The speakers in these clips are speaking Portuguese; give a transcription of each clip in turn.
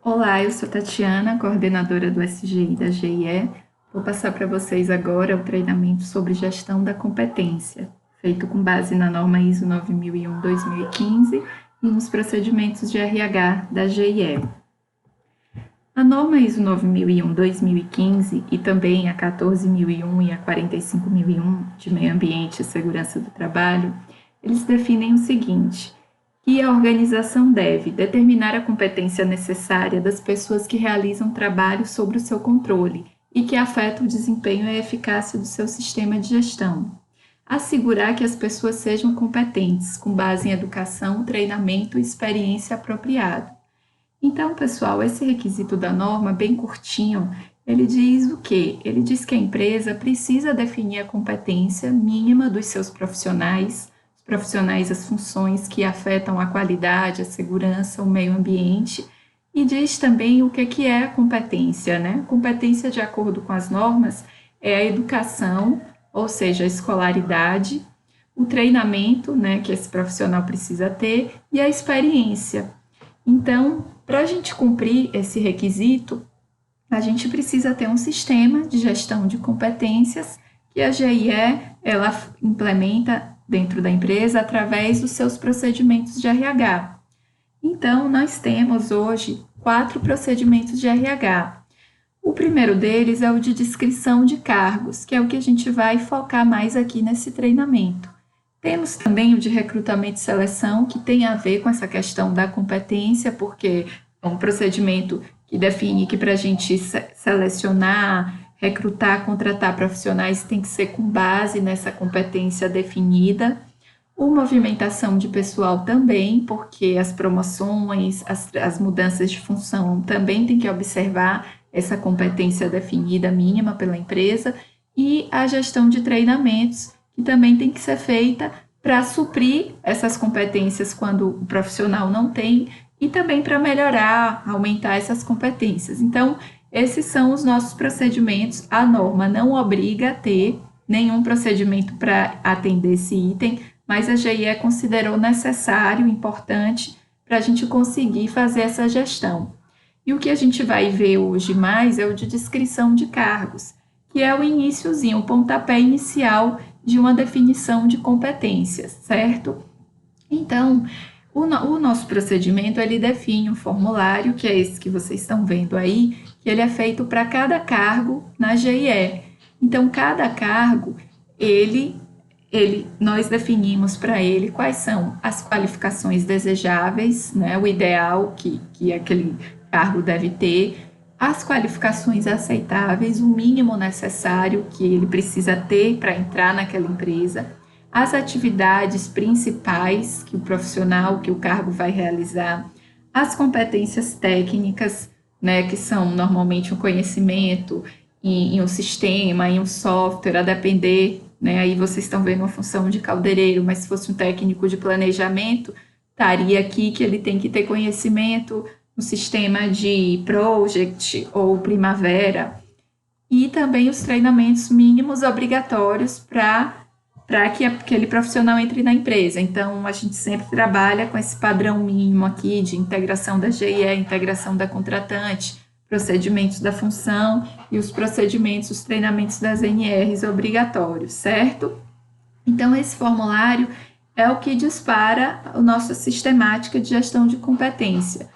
Olá, eu sou Tatiana, coordenadora do SGI da GIE. Vou passar para vocês agora o treinamento sobre gestão da competência, feito com base na norma ISO 9001-2015 e nos procedimentos de RH da GIE. A norma ISO 9001-2015 e também a 14.001 e a 45.001 de Meio Ambiente e Segurança do Trabalho, eles definem o seguinte: que a organização deve determinar a competência necessária das pessoas que realizam trabalho sob o seu controle e que afeta o desempenho e a eficácia do seu sistema de gestão. Assegurar que as pessoas sejam competentes, com base em educação, treinamento e experiência apropriado. Então, pessoal, esse requisito da norma, bem curtinho, ele diz o quê? Ele diz que a empresa precisa definir a competência mínima dos seus profissionais, as funções que afetam a qualidade, a segurança, o meio ambiente, e diz também o que é a competência, né? Competência, de acordo com as normas, é a educação, ou seja, a escolaridade, o treinamento, né, que esse profissional precisa ter, e a experiência. Então, para a gente cumprir esse requisito, a gente precisa ter um sistema de gestão de competências que a GIE ela implementa dentro da empresa através dos seus procedimentos de RH. Então, nós temos hoje 4 procedimentos de RH. O primeiro deles é o de descrição de cargos, que é o que a gente vai focar mais aqui nesse treinamento. Temos também o de recrutamento e seleção, que tem a ver com essa questão da competência, porque é um procedimento que define que para a gente selecionar, recrutar, contratar profissionais tem que ser com base nessa competência definida. O movimentação de pessoal também, porque as promoções, as mudanças de função também tem que observar essa competência definida mínima pela empresa. E a gestão de treinamentos, que também tem que ser feita para suprir essas competências quando o profissional não tem e também para melhorar, aumentar essas competências. Então, esses são os nossos procedimentos. A norma não obriga a ter nenhum procedimento para atender esse item, mas a GIE considerou necessário, importante, para a gente conseguir fazer essa gestão. E o que a gente vai ver hoje mais é o de descrição de cargos, que é o iniciozinho, o pontapé inicial de uma definição de competências, certo? Então, o nosso procedimento, ele define um formulário, que é esse que vocês estão vendo aí, que ele é feito para cada cargo na GIE. Então, cada cargo, nós definimos para ele quais são as qualificações desejáveis, né, o ideal que aquele cargo deve ter, as qualificações aceitáveis, o mínimo necessário que ele precisa ter para entrar naquela empresa, as atividades principais que o profissional, que o cargo vai realizar, as competências técnicas, né, que são normalmente um conhecimento em um sistema, em um software, a depender, né, aí vocês estão vendo uma função de caldeireiro, mas se fosse um técnico de planejamento, estaria aqui que ele tem que ter conhecimento no sistema de Project ou Primavera, e também os treinamentos mínimos obrigatórios para que aquele profissional entre na empresa. Então, a gente sempre trabalha com esse padrão mínimo aqui de integração da GIE, integração da contratante, procedimentos da função e os procedimentos, os treinamentos das NRs obrigatórios, certo? Então, esse formulário é o que dispara a nossa sistemática de gestão de competência.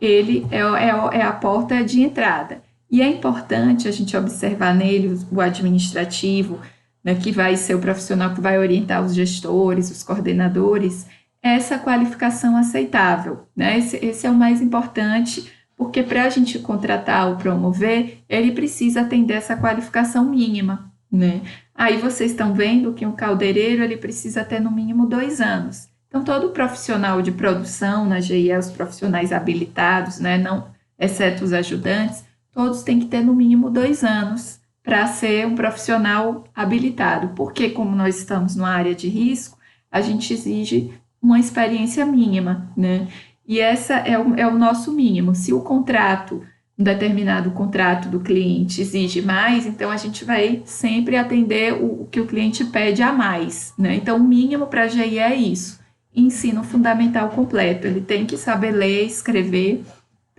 Ele é a porta de entrada. E é importante a gente observar nele o administrativo, né, que vai ser o profissional que vai orientar os gestores, os coordenadores, essa qualificação aceitável. Né? Esse é o mais importante, porque para a gente contratar ou promover, ele precisa atender essa qualificação mínima. Né? Aí vocês estão vendo que um caldeireiro ele precisa ter no mínimo 2 anos. Então, todo profissional de produção na GIE, os profissionais habilitados, né, não, exceto os ajudantes, todos têm que ter no mínimo 2 anos para ser um profissional habilitado, porque como nós estamos numa área de risco, a gente exige uma experiência mínima, né? E essa é o nosso mínimo. Se o contrato, um determinado contrato do cliente exige mais, então a gente vai sempre atender o que o cliente pede a mais, né? Então, o mínimo para a GIE é isso. Ensino fundamental completo. Ele tem que saber ler, escrever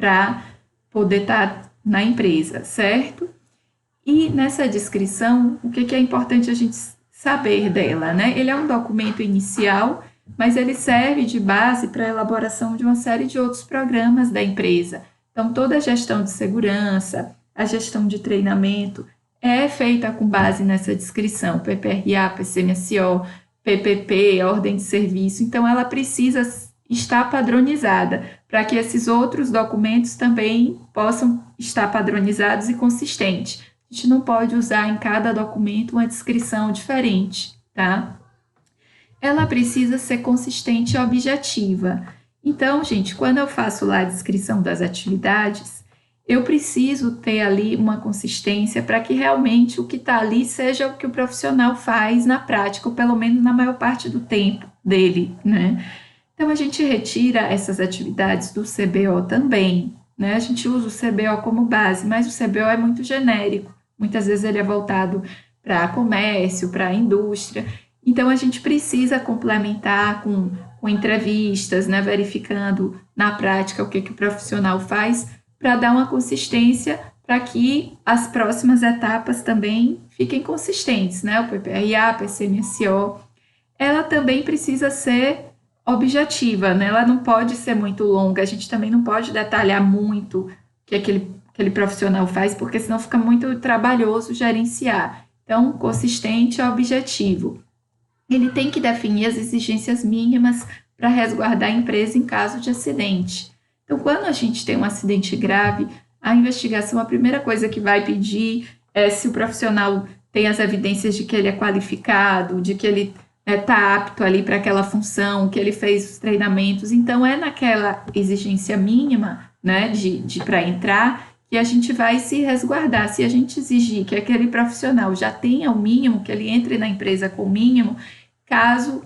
para poder estar na empresa, certo? E nessa descrição, o que é importante a gente saber dela, né? Ele é um documento inicial, mas ele serve de base para a elaboração de uma série de outros programas da empresa. Então, toda a gestão de segurança, a gestão de treinamento é feita com base nessa descrição, PPRA, PCMSO, PPP, ordem de serviço. Então, ela precisa estar padronizada para que esses outros documentos também possam estar padronizados e consistentes. A gente não pode usar em cada documento uma descrição diferente, tá? Ela precisa ser consistente e objetiva. Então, gente, quando eu faço lá a descrição das atividades, eu preciso ter ali uma consistência para que realmente o que está ali seja o que o profissional faz na prática, ou pelo menos na maior parte do tempo dele, né? Então, a gente retira essas atividades do CBO também, né? A gente usa o CBO como base, mas o CBO é muito genérico. Muitas vezes ele é voltado para comércio, para indústria. Então, a gente precisa complementar com entrevistas, né? Verificando na prática o que o profissional faz para dar uma consistência para que as próximas etapas também fiquem consistentes, né? O PPRA, PCMSO, ela também precisa ser objetiva, né? Ela não pode ser muito longa, a gente também não pode detalhar muito o que aquele profissional faz, porque senão fica muito trabalhoso gerenciar. Então, consistente e objetivo. Ele tem que definir as exigências mínimas para resguardar a empresa em caso de acidente. Então, quando a gente tem um acidente grave, a investigação, a primeira coisa que vai pedir é se o profissional tem as evidências de que ele é qualificado, de que ele está apto ali para aquela função, que ele fez os treinamentos. Então, é naquela exigência mínima, né, para entrar, que a gente vai se resguardar. Se a gente exigir que aquele profissional já tenha o mínimo, que ele entre na empresa com o mínimo, caso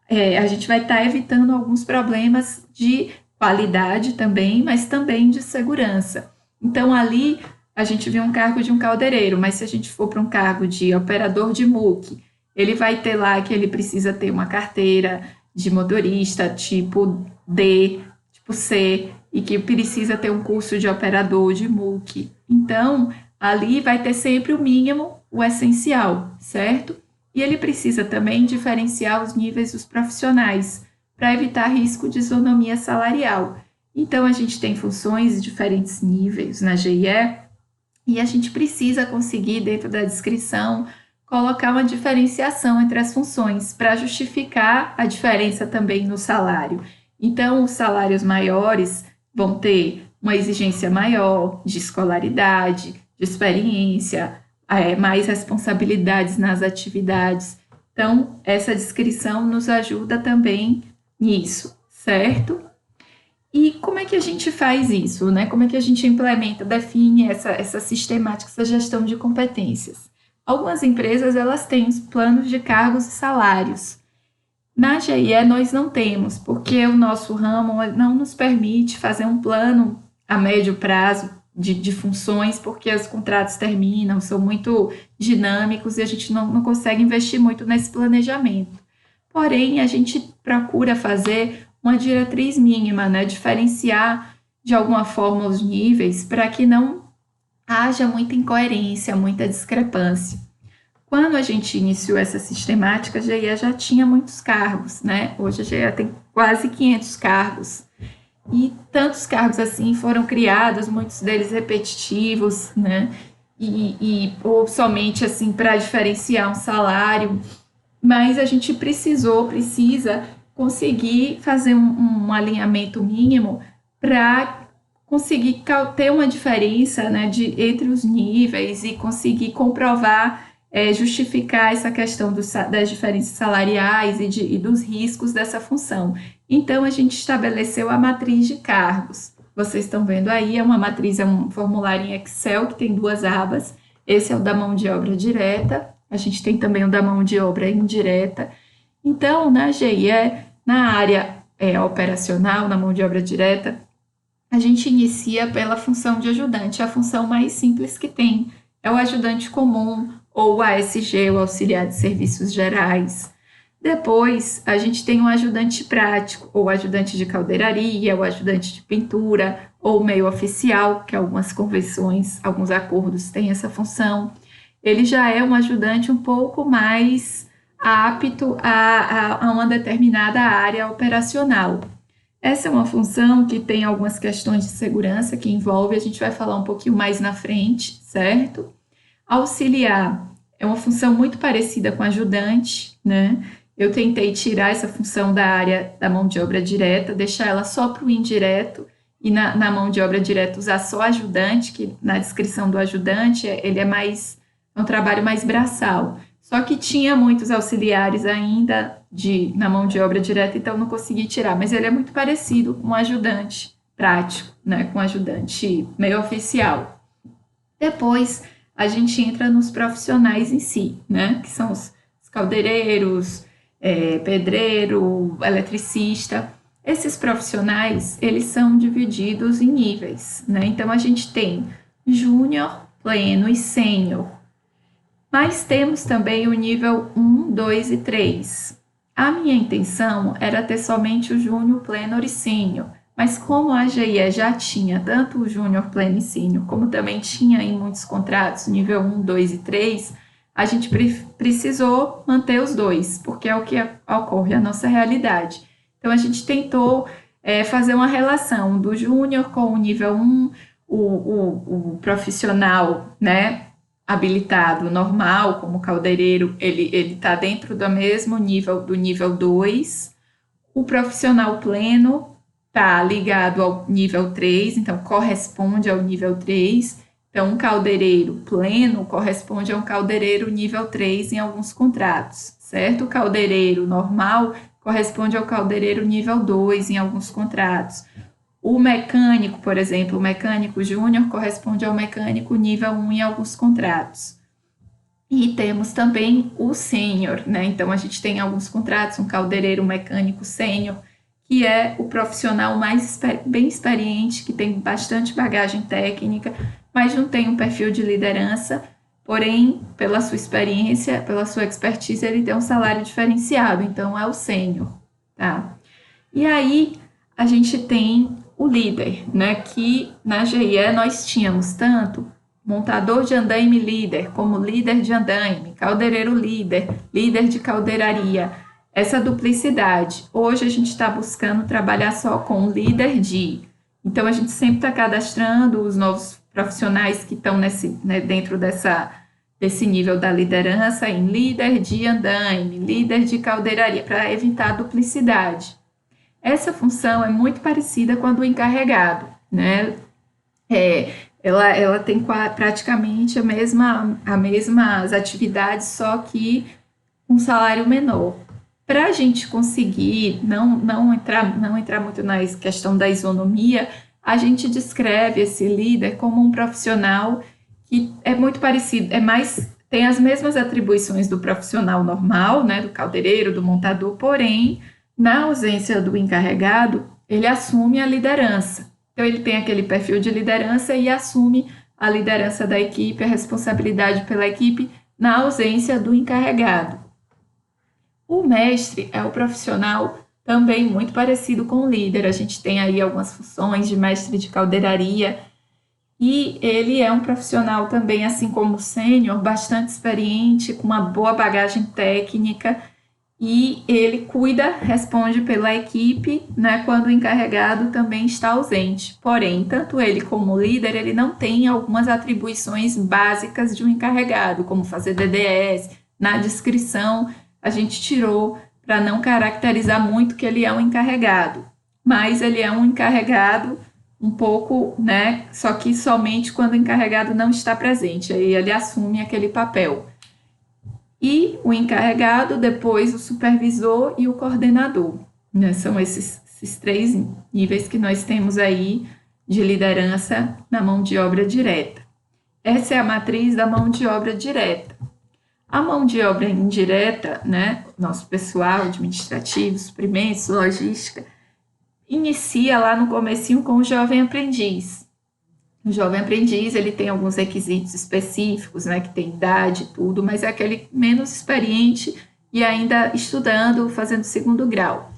a gente vai estar evitando alguns problemas de qualidade também, mas também de segurança. Então, ali a gente viu um cargo de um caldeireiro, mas se a gente for para um cargo de operador de MUC, ele vai ter lá que ele precisa ter uma carteira de motorista tipo D, tipo C, e que precisa ter um curso de operador de MUC. Então, ali vai ter sempre o mínimo, o essencial, certo? E ele precisa também diferenciar os níveis dos profissionais, para evitar risco de isonomia salarial. Então, a gente tem funções de diferentes níveis na GIE e a gente precisa conseguir, dentro da descrição, colocar uma diferenciação entre as funções para justificar a diferença também no salário. Então, os salários maiores vão ter uma exigência maior de escolaridade, de experiência, mais responsabilidades nas atividades. Então, essa descrição nos ajuda também nisso, certo? E como é que a gente faz isso, né? Como é que a gente implementa, define essa sistemática, essa gestão de competências? Algumas empresas, elas têm os planos de cargos e salários. Na GIE, nós não temos, porque o nosso ramo não nos permite fazer um plano a médio prazo de funções, porque os contratos terminam, são muito dinâmicos e a gente não consegue investir muito nesse planejamento. Porém, a gente procura fazer uma diretriz mínima, né? Diferenciar de alguma forma os níveis para que não haja muita incoerência, muita discrepância. Quando a gente iniciou essa sistemática, a GIE já tinha muitos cargos, né? Hoje a GIE tem quase 500 cargos. E tantos cargos assim foram criados, muitos deles repetitivos, né? Ou somente assim para diferenciar um salário. Mas a gente precisa conseguir fazer um alinhamento mínimo para conseguir ter uma diferença, né, entre os níveis e conseguir comprovar, justificar essa questão das diferenças salariais e dos riscos dessa função. Então, a gente estabeleceu a matriz de cargos. Vocês estão vendo aí, é uma matriz, é um formulário em Excel que tem 2 abas. Esse é o da mão de obra direta. A gente tem também o da mão de obra indireta. Então, na GIE, na área operacional, na mão de obra direta, a gente inicia pela função de ajudante, a função mais simples que tem. É o ajudante comum, ou o ASG, o auxiliar de serviços gerais. Depois, a gente tem um ajudante prático, ou ajudante de caldeiraria, ou ajudante de pintura, ou meio oficial, que algumas convenções, alguns acordos têm essa função. Ele já é um ajudante um pouco mais apto a uma determinada área operacional. Essa é uma função que tem algumas questões de segurança que envolve, a gente vai falar um pouquinho mais na frente, certo? Auxiliar é uma função muito parecida com ajudante, né? Eu tentei tirar essa função da área da mão de obra direta, deixar ela só para o indireto, e na mão de obra direta usar só ajudante, que na descrição do ajudante ele é um trabalho mais braçal. Só que tinha muitos auxiliares ainda na mão de obra direta, então não consegui tirar, mas ele é muito parecido com um ajudante prático, né? Com um ajudante meio oficial. Depois a gente entra nos profissionais em si, né? Que são os caldeireiros, pedreiro, eletricista. Esses profissionais, eles são divididos em níveis, né? Então, a gente tem júnior, pleno e sênior. Mas temos também o nível 1, 2 e 3. A minha intenção era ter somente o júnior, pleno e sênior, mas como a AGE já tinha tanto o júnior, pleno e sênior, como também tinha em muitos contratos nível 1, 2 e 3, a gente precisou manter os dois, porque é o que ocorre, a nossa realidade. Então, a gente tentou fazer uma relação do júnior com o nível 1, o profissional, né, habilitado normal, como caldeireiro, ele está dentro do mesmo nível do nível 2, o profissional pleno está ligado ao nível 3, então corresponde ao nível 3, então, um caldeireiro pleno corresponde a um caldeireiro nível 3 em alguns contratos, certo? O caldeireiro normal corresponde ao caldeireiro nível 2 em alguns contratos. O mecânico, por exemplo, o mecânico júnior corresponde ao mecânico nível 1 em alguns contratos. E temos também o sênior, né? Então, a gente tem alguns contratos, um caldeireiro mecânico sênior, que é o profissional mais bem experiente, que tem bastante bagagem técnica, mas não tem um perfil de liderança, porém, pela sua experiência, pela sua expertise, ele tem um salário diferenciado, então é o sênior, tá? E aí, a gente tem o líder, né, que na GIE nós tínhamos tanto montador de andaime líder, como líder de andaime, caldeireiro líder, líder de caldeiraria, essa duplicidade. Hoje a gente está buscando trabalhar só com líder de, então a gente sempre está cadastrando os novos profissionais que estão dentro desse nível da liderança em líder de andaime, líder de caldeiraria, para evitar a duplicidade. Essa função é muito parecida com a do encarregado, né? Ela tem praticamente as mesmas atividades, só que um salário menor. Para a gente conseguir não entrar muito na questão da isonomia, a gente descreve esse líder como um profissional que é muito parecido, tem as mesmas atribuições do profissional normal, né, do caldeireiro, do montador, porém, na ausência do encarregado, ele assume a liderança. Então, ele tem aquele perfil de liderança e assume a liderança da equipe, a responsabilidade pela equipe, na ausência do encarregado. O mestre é o profissional também muito parecido com o líder. A gente tem aí algumas funções de mestre de caldeiraria, e ele é um profissional também, assim como o sênior, bastante experiente, com uma boa bagagem técnica, e ele responde pela equipe, né, quando o encarregado também está ausente. Porém, tanto ele como o líder, ele não tem algumas atribuições básicas de um encarregado, como fazer DDS. Na descrição, a gente tirou para não caracterizar muito que ele é um encarregado, mas ele é um encarregado um pouco, né, só que somente quando o encarregado não está presente, aí ele assume aquele papel. E o encarregado, depois o supervisor e o coordenador, né? São esses três níveis que nós temos aí de liderança na mão de obra direta. Essa é a matriz da mão de obra direta. A mão de obra indireta, né, nosso pessoal administrativo, suprimentos, logística, inicia lá no comecinho com o jovem aprendiz. O jovem aprendiz, ele tem alguns requisitos específicos, né, que tem idade e tudo, mas é aquele menos experiente e ainda estudando, fazendo segundo grau.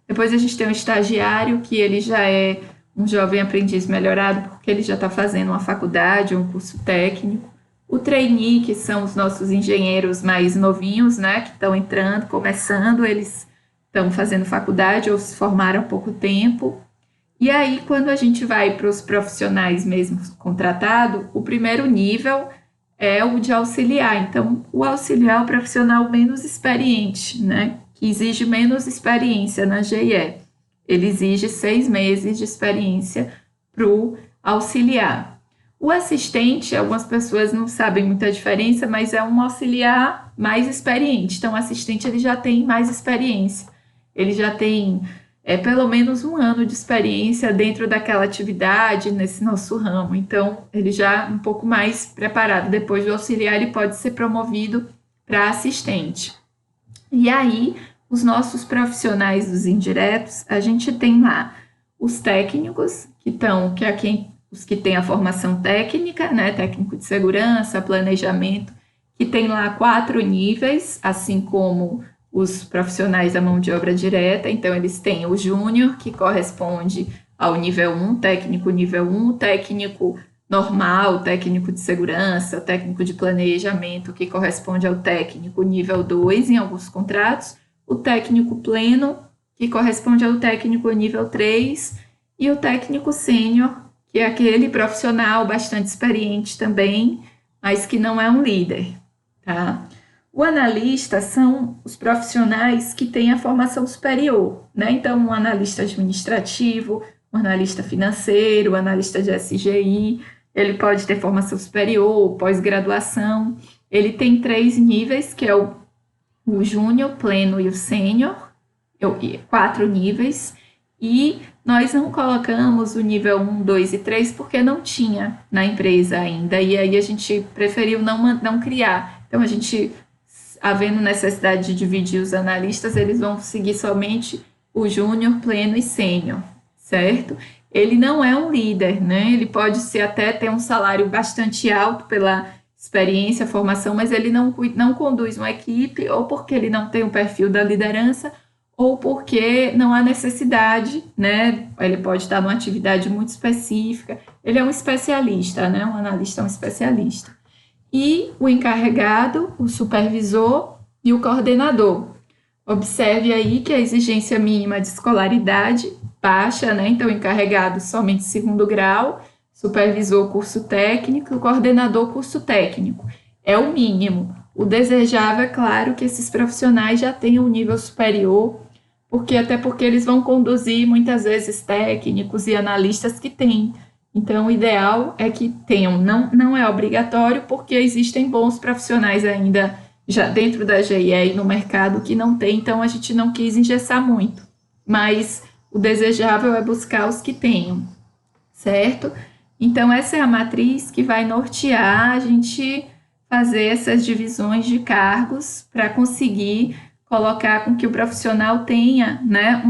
Depois a gente tem um estagiário, que ele já é um jovem aprendiz melhorado, porque ele já está fazendo uma faculdade, um curso técnico. O trainee, que são os nossos engenheiros mais novinhos, né, que estão entrando, começando, eles estão fazendo faculdade ou se formaram há pouco tempo. E aí, quando a gente vai para os profissionais mesmo contratados, o primeiro nível é o de auxiliar. Então, o auxiliar é o profissional menos experiente, né? Que exige menos experiência na GIE. Ele exige 6 meses de experiência para o auxiliar. O assistente, algumas pessoas não sabem muita diferença, mas é um auxiliar mais experiente. Então, o assistente ele já tem mais experiência. Ele já tem pelo menos 1 ano de experiência dentro daquela atividade, nesse nosso ramo. Então, ele já é um pouco mais preparado. Depois do auxiliar, ele pode ser promovido para assistente. E aí, os nossos profissionais dos indiretos, a gente tem lá os técnicos, os que têm a formação técnica, né, técnico de segurança, planejamento, que tem lá 4 níveis, assim como os profissionais da mão de obra direta. Então, eles têm o júnior, que corresponde ao nível 1, técnico nível 1, o técnico normal, o técnico de segurança, o técnico de planejamento, que corresponde ao técnico nível 2 em alguns contratos, o técnico pleno, que corresponde ao técnico nível 3, e o técnico sênior, que é aquele profissional bastante experiente também, mas que não é um líder, tá? O analista são os profissionais que têm a formação superior, né? Então, um analista administrativo, um analista financeiro, um analista de SGI, ele pode ter formação superior, pós-graduação. Ele tem 3 níveis, que é o júnior, pleno e o sênior, 4 níveis, e nós não colocamos o nível 1, 2 e 3 porque não tinha na empresa ainda, e aí a gente preferiu não criar. Então, a gente, havendo necessidade de dividir os analistas, eles vão seguir somente o júnior, pleno e sênior, certo? Ele não é um líder, né? Ele pode até ter um salário bastante alto pela experiência, formação, mas ele não conduz uma equipe, ou porque ele não tem o perfil da liderança, ou porque não há necessidade, né? Ele pode estar numa atividade muito específica. Ele é um especialista, né? Um analista é um especialista. E o encarregado, o supervisor e o coordenador. Observe aí que a exigência mínima de escolaridade baixa, né? Então, encarregado somente segundo grau, supervisor curso técnico, coordenador curso técnico. É o mínimo. O desejável é claro que esses profissionais já tenham um nível superior, até porque eles vão conduzir muitas vezes técnicos e analistas que têm. Então, o ideal é que tenham. Não é obrigatório, porque existem bons profissionais ainda já dentro da GIE e no mercado que não tem, então a gente não quis engessar muito. Mas o desejável é buscar os que tenham, certo? Então, essa é a matriz que vai nortear a gente fazer essas divisões de cargos para conseguir colocar com que o profissional tenha, né,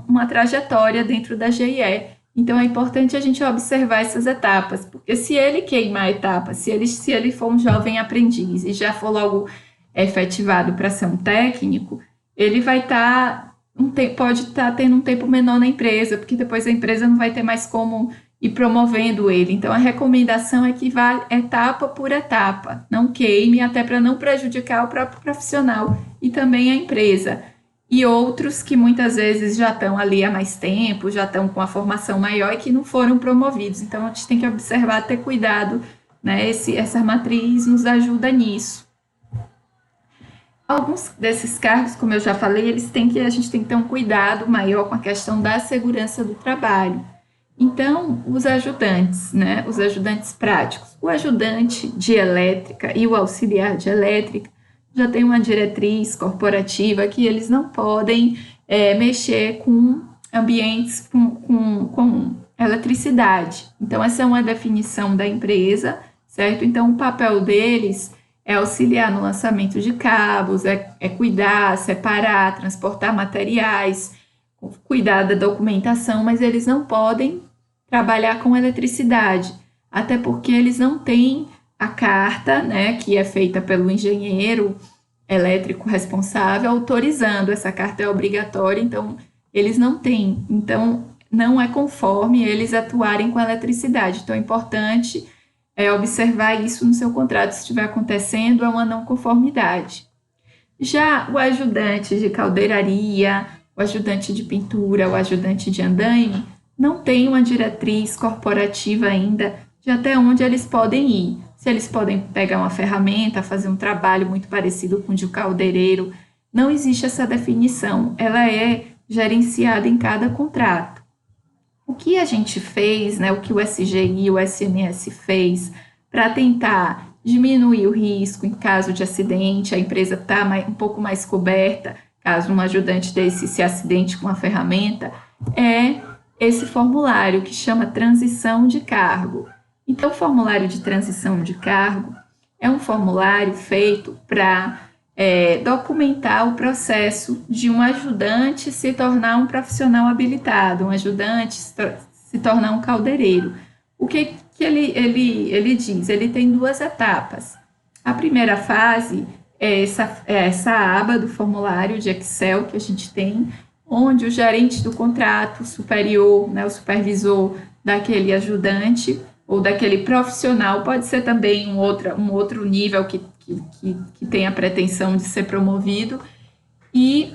uma trajetória dentro da GIE. Então, é importante a gente observar essas etapas, porque se ele queimar a etapa, se ele for um jovem aprendiz e já for logo efetivado para ser um técnico, ele vai pode estar tendo um tempo menor na empresa, porque depois a empresa não vai ter mais como ir promovendo ele. Então, a recomendação é que vá etapa por etapa, não queime, até para não prejudicar o próprio profissional e também a empresa. E outros que muitas vezes já estão ali há mais tempo, já estão com a formação maior e que não foram promovidos. Então, a gente tem que observar, ter cuidado, né? Essa matriz nos ajuda nisso. Alguns desses cargos, como eu já falei, a gente tem que ter um cuidado maior com a questão da segurança do trabalho. Então, os ajudantes, né? Os ajudantes práticos. O ajudante de elétrica e o auxiliar de elétrica já tem uma diretriz corporativa que eles não podem mexer com ambientes com eletricidade. Então, essa é uma definição da empresa, certo? Então, o papel deles é auxiliar no lançamento de cabos, é cuidar, separar, transportar materiais, cuidar da documentação, mas eles não podem trabalhar com eletricidade, até porque eles não têm a carta, né, que é feita pelo engenheiro, elétrico responsável autorizando. Essa carta é obrigatória, então eles não têm. Então, não é conforme eles atuarem com a eletricidade. Então, é importante observar isso no seu contrato. Se estiver acontecendo, é uma não conformidade. Já o ajudante de caldeiraria, o ajudante de pintura, o ajudante de andaime, não tem uma diretriz corporativa ainda de até onde eles podem ir. Se eles podem pegar uma ferramenta, fazer um trabalho muito parecido com o de um caldeireiro, não existe essa definição. Ela é gerenciada em cada contrato. O que a gente fez, né, o que o SGI e o SMS fez para tentar diminuir o risco em caso de acidente, a empresa está um pouco mais coberta, caso um ajudante desse se acidente com a ferramenta, é esse formulário que chama transição de cargo. Então, o formulário de transição de cargo é um formulário feito para documentar o processo de um ajudante se tornar um profissional habilitado, um ajudante se tornar um caldeireiro. O que ele diz? Ele tem 2 etapas. A primeira fase é essa aba do formulário de Excel que a gente tem, onde o gerente do contrato superior, né, o supervisor daquele ajudante ou daquele profissional, pode ser também um outro nível que tem a pretensão de ser promovido, e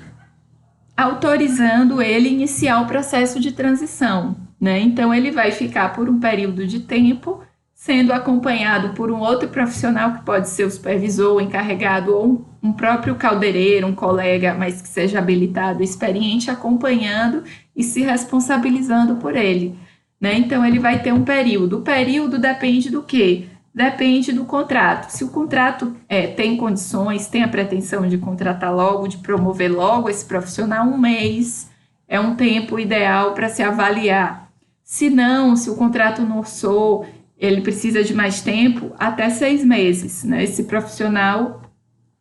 autorizando ele iniciar o processo de transição, né? Então, ele vai ficar por um período de tempo, sendo acompanhado por um outro profissional, que pode ser o supervisor, o encarregado, ou um próprio caldeireiro, um colega, mas que seja habilitado, experiente, acompanhando e se responsabilizando por ele, né? Então, ele vai ter um período. O período depende do quê? Depende do contrato. Se o contrato tem condições, tem a pretensão de contratar logo, de promover logo esse profissional, 1 mês é um tempo ideal para se avaliar. Se não, se o contrato não orçou, ele precisa de mais tempo, até 6 meses, né? Esse profissional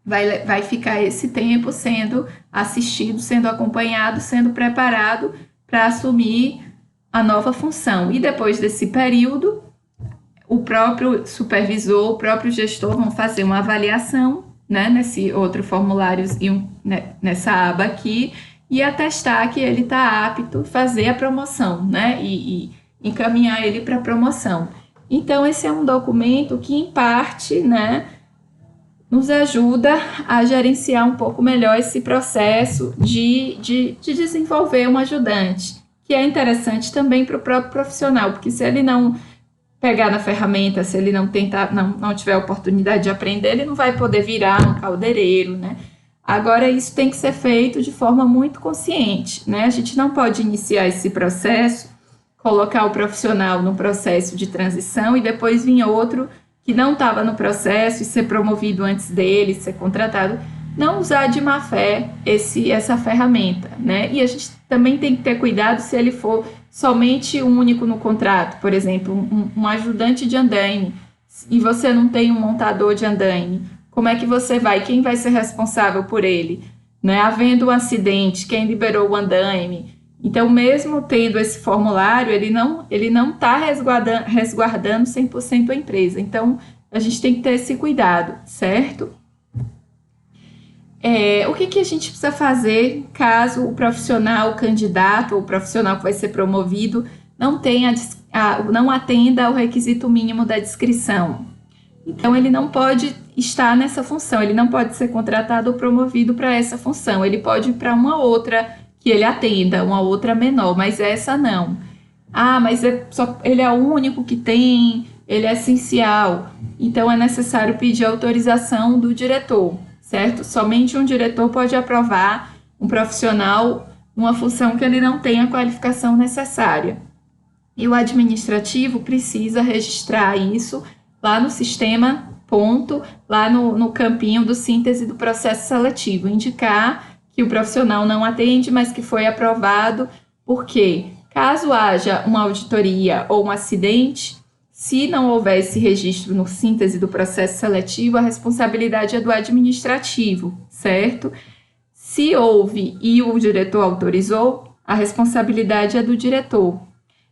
vai ficar esse tempo sendo assistido, sendo acompanhado, sendo preparado para assumir a nova função. E depois desse período, o próprio supervisor, o próprio gestor vão fazer uma avaliação, né, nesse outro formulário e nessa aba aqui, e atestar que ele está apto a fazer a promoção, né, e encaminhar ele para a promoção. Então, esse é um documento que, em parte, né, nos ajuda a gerenciar um pouco melhor esse processo de desenvolver um ajudante, que é interessante também para o próprio profissional, porque se ele não pegar na ferramenta, se ele não tiver a oportunidade de aprender, ele não vai poder virar um caldeireiro, né? Agora, isso tem que ser feito de forma muito consciente, né? A gente não pode iniciar esse processo, colocar o profissional no processo de transição e depois vir outro que não estava no processo e ser promovido antes dele, ser contratado. Não usar de má fé essa ferramenta, né? E a gente também tem que ter cuidado se ele for somente um único no contrato, por exemplo, um ajudante de andaime, e você não tem um montador de andaime, como é que você vai? Quem vai ser responsável por ele? Né? Havendo um acidente, quem liberou o andaime? Então, mesmo tendo esse formulário, ele não está resguardando 100% a empresa. Então, a gente tem que ter esse cuidado, certo? O que a gente precisa fazer caso o profissional candidato ou o profissional que vai ser promovido não atenda ao requisito mínimo da descrição? Então, ele não pode estar nessa função, ele não pode ser contratado ou promovido para essa função, ele pode ir para uma outra que ele atenda, uma outra menor, mas essa não. Mas ele é o único que tem, ele é essencial, então é necessário pedir autorização do diretor, certo? Somente um diretor pode aprovar um profissional numa função que ele não tem a qualificação necessária. E o administrativo precisa registrar isso lá no sistema, lá no campinho do síntese do processo seletivo, indicar que o profissional não atende, mas que foi aprovado, porque caso haja uma auditoria ou um acidente, se não houver esse registro no síntese do processo seletivo, a responsabilidade é do administrativo, certo? Se houve e o diretor autorizou, a responsabilidade é do diretor.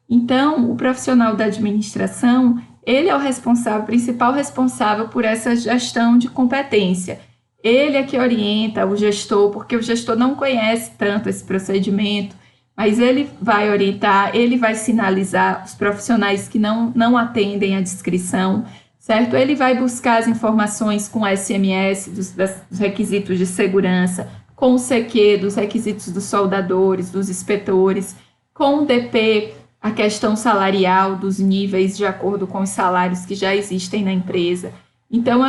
Então, o profissional da administração, ele é o principal responsável por essa gestão de competência. Ele é que orienta o gestor, porque o gestor não conhece tanto esse procedimento, mas ele vai orientar, ele vai sinalizar os profissionais que não atendem à descrição, certo? Ele vai buscar as informações com SMS dos requisitos de segurança, com o CQ, dos requisitos dos soldadores, dos inspetores, com o DP, a questão salarial, dos níveis de acordo com os salários que já existem na empresa. Então,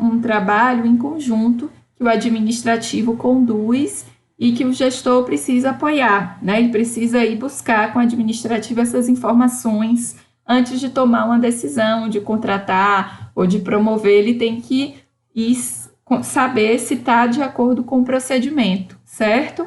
um trabalho em conjunto que o administrativo conduz e que o gestor precisa apoiar, né? Ele precisa ir buscar com o administrativo essas informações antes de tomar uma decisão de contratar ou de promover. Ele tem que ir saber se está de acordo com o procedimento, certo?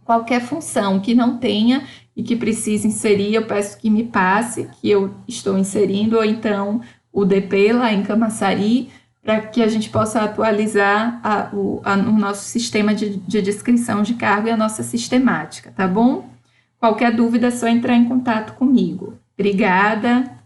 Qualquer função que não tenha e que precise inserir, eu peço que me passe, que eu estou inserindo, ou então o DP lá em Camaçari, para que a gente possa atualizar o nosso sistema de descrição de cargo e a nossa sistemática, tá bom? Qualquer dúvida é só entrar em contato comigo. Obrigada.